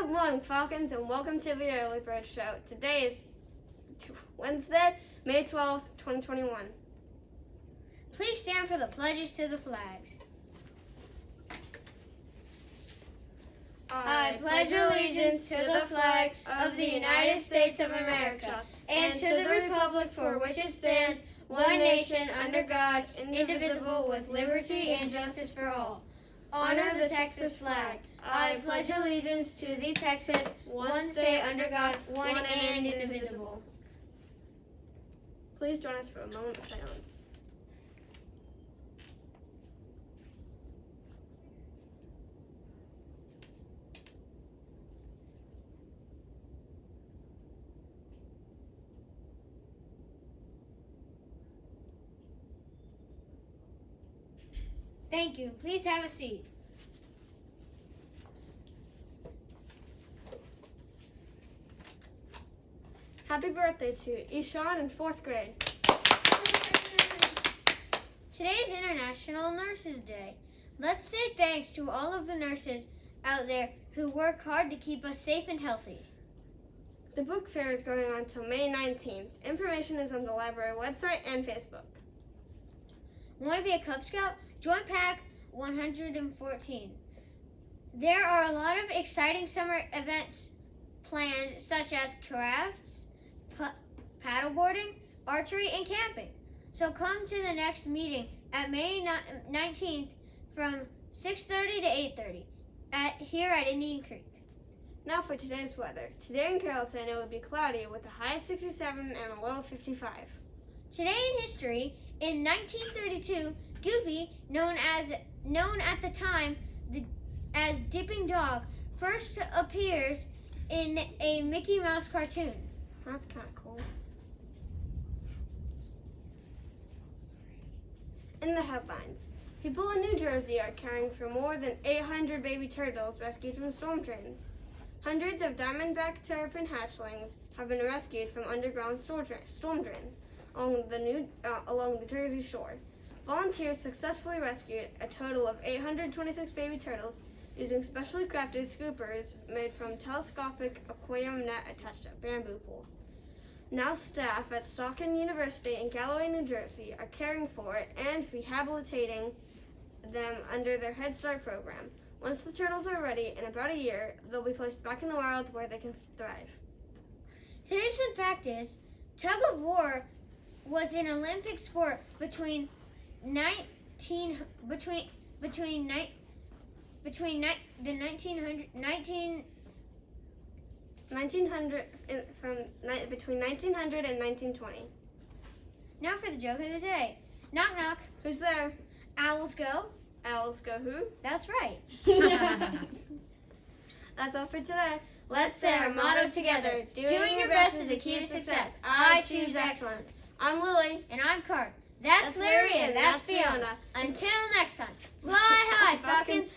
Good morning, Falcons, and welcome to the Early Bird Show. Today is Wednesday, May 12th, 2021. Please stand for the pledges to the flags. I pledge allegiance to the flag of the United States of America and to the republic for which it stands, one nation, under God, indivisible, with liberty and justice for all. Honor the Texas flag. I pledge allegiance to the Texas, one state under God, one and indivisible. Please join us for a moment of silence. Thank you. Please have a seat. Happy birthday to Ishan in 4th grade. Today is International Nurses Day. Let's say thanks to all of the nurses out there who work hard to keep us safe and healthy. The book fair is going on till May 19th. Information is on the library website and Facebook. Want to be a Cub Scout? Join Pack 114. There are a lot of exciting summer events planned, such as crafts, paddleboarding, archery, and camping. So come to the next meeting at May 19th from 6:30 to 8:30 here at Indian Creek. Now for today's weather. Today in Carrollton it will be cloudy with a high of 67 and a low of 55. Today in history, in 1932, Goofy, known at the time as Dipping Dog, first appears in a Mickey Mouse cartoon. That's kind of cool. In the headlines, people in New Jersey are caring for more than 800 baby turtles rescued from storm drains. Hundreds of diamondback terrapin hatchlings have been rescued from underground storm drains along the Jersey shore. Volunteers successfully rescued a total of 826 baby turtles using specially crafted scoopers made from telescopic aquarium net attached to a bamboo pole. Now staff at Stockton University in Galloway, New Jersey are caring for and rehabilitating them under their Head Start program. Once the turtles are ready, in about a year, they'll be placed back in the wild where they can thrive. Today's fun fact is, tug of war was an Olympic sport between 1900 between 1900 and 1920. Now for the joke of the day. Knock knock. Who's there? Owls go. Owls go who? That's right. That's all for today. Let's say our motto together. Doing your best is the key to success. I choose excellence. I'm Lily. And I'm Cart. That's Larry and that's Fiona. Until next time. Fly high, Falcons.